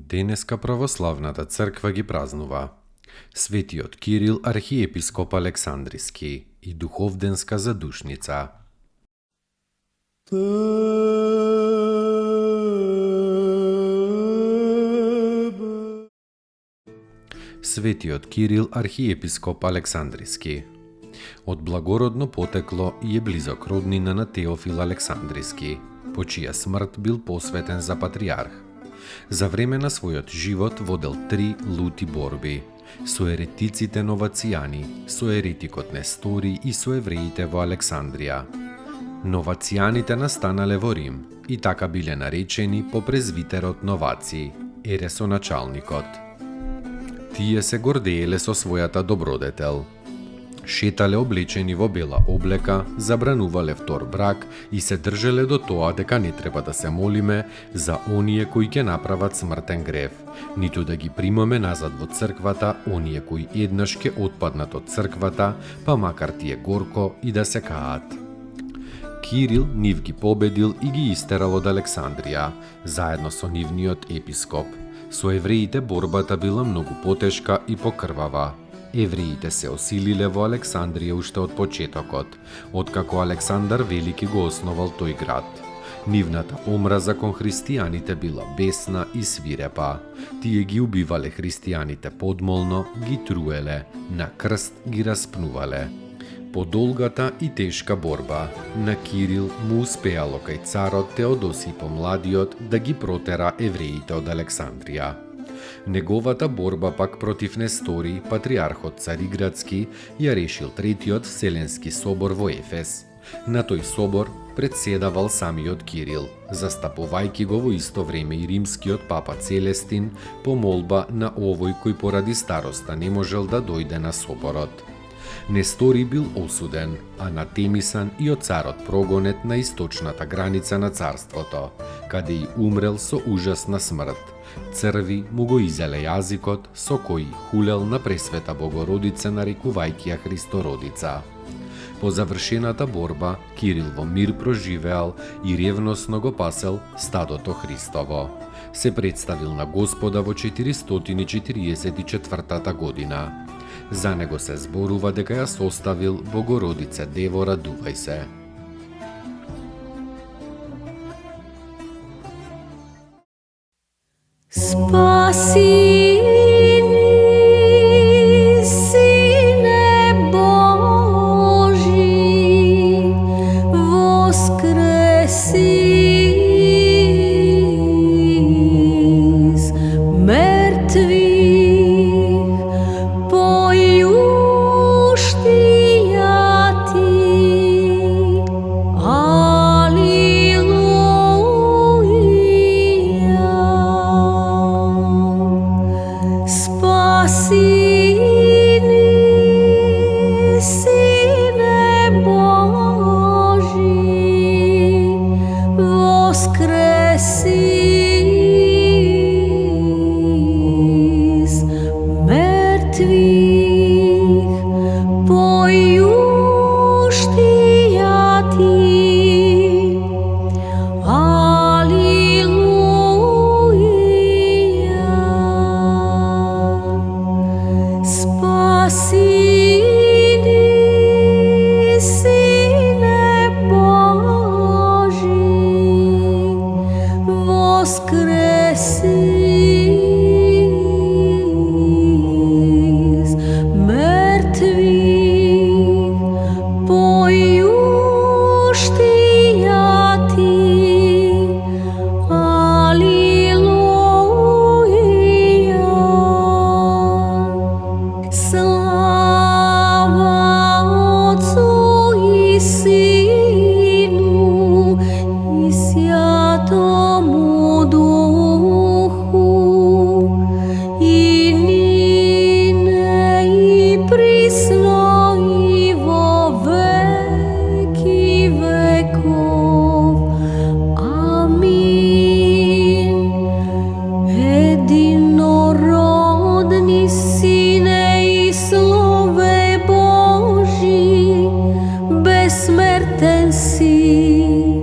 Денеска православната црква ги празнува Светиот Кирил архиепископ Александриски и духовденска задушница. Светиот Кирил архиепископ Александриски. Од благородно потекло и е близок роднина на Теофил Александриски, по чија смрт бил посветен за патриарх. За време на својот живот водел 3 лути борби со еретиците новацијани, со еретикот Нестори и со евреите во Александрија. Новацијаните настанале во Рим и така биле наречени по презвитерот новаци, ересоначалникот. Тие се гордееле со својата добродетел. Шетале облечени во бела облека, забранувале втор брак и се држеле до тоа дека не треба да се молиме за оние кои ќе направат смртен грев, ниту да ги примаме назад во црквата оние кои еднаш ќе отпаднат од црквата, па макар тие горко и да се каат. Кирил нив ги победил и ги истерал од Александрија, заедно со нивниот епископ. Со евреите борбата била многу потешка и покрвава. Евреите се осилиле во Александрија уште од почетокот, откако Александар Велики го основал тој град. Нивната омраза кон христијаните била бесна и свирепа. Тие ги убивале христијаните подмолно, ги труеле, на крст ги распнувале. По долгата и тешка борба, на Кирил му успеало кај царот Теодосиј Помладиот да ги протера евреите од Александрија. Неговата борба пак против Нестори, патриархот Цариградски, ја решил Третиот Вселенски собор во Ефес. На тој собор председавал самиот Кирил, застапувајќи го во исто време и римскиот папа Целестин по молба на овој кој поради староста не можел да дојде на соборот. Нестори бил осуден, анатемисан и од царот прогонет на источната граница на царството, каде и умрел со ужасна смрт. Црви му го изеле јазикот со кој хулел на Пресвета Богородица нарекувајќи ја Христородица. По завршената борба, Кирил во мир проживеал и ревносно го пасел стадото Христово. Се представил на Господа во 444 година. За него се зборува дека ја составил Богородице Дево, радувај се. Спаси ни, Сине Божи, воскреси из мертвих, појуштија ти, Алилуја. веков. Аминь. Единородни Сине и Слове Божи, безсмертен си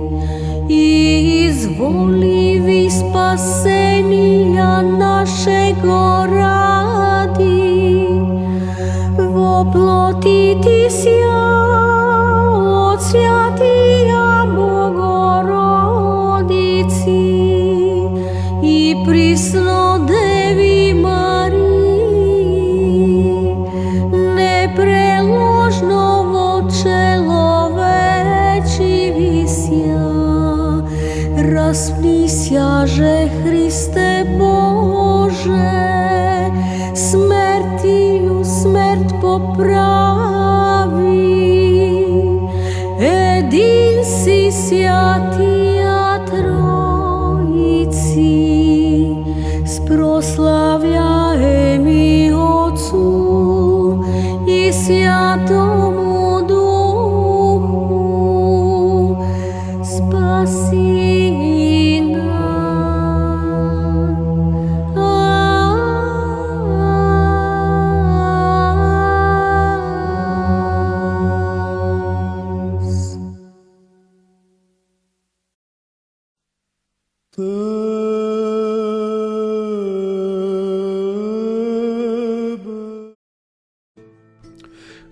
и изволиви спасения нашего ради, воплотитися от святия Богородици и присно Деви Марии, непреложно во человечи вися. Распнися же, Христе Боже, смертью смерть поправи. Един си святия Троиці, спрославляеми Отцу и Святому Духу, спаси нас.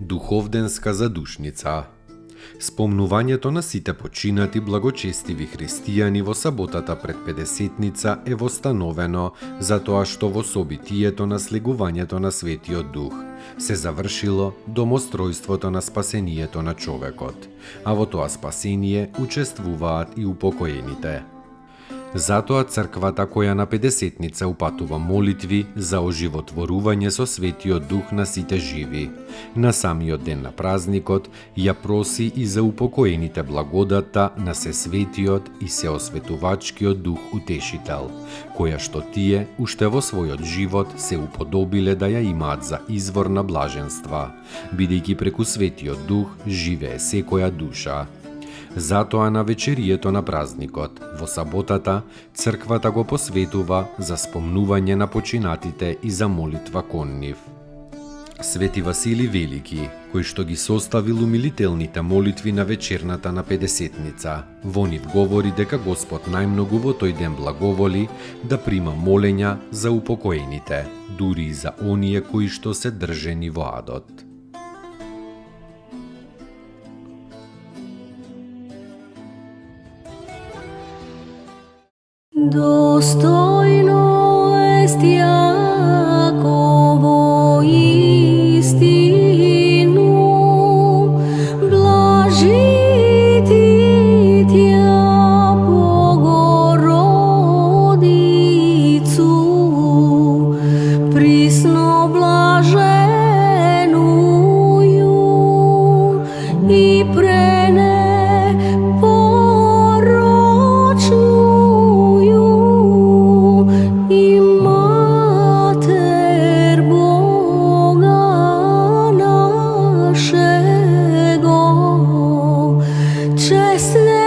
Духовденска задушница. Спомнувањето на сите починати благочестиви христијани во саботата пред Педесетница е востановено затоа што во собитието на слегувањето на Светиот Дух се завршило домостројството на спасението на човекот, а во тоа спасение учествуваат и упокоените. Затоа црквата која на Педесетница упатува молитви за оживотворување со Светиот Дух на сите живи, на самиот ден на празникот ја проси и за упокоените благодата на Сесветиот и Сеосветувачкиот Дух Утешител, која што тие уште во својот живот се уподобиле да ја имаат за извор на блаженства, бидејќи преку Светиот Дух живее секоја душа. Затоа на вечерието на празникот, во саботата, црквата го посветува за спомнување на починатите и за молитва кон нив. Свети Васили Велики, кој што ги составил умилителните молитви на вечерната на Педесетница, во нив говори дека Господ најмногу во тој ден благоволи да прима молења за упокоените, дури и за оние кои што се држени во адот. Достойно est Јаково истину, блажити Тя Богородицу, присно блаженную и и Матер Бога нашего, честная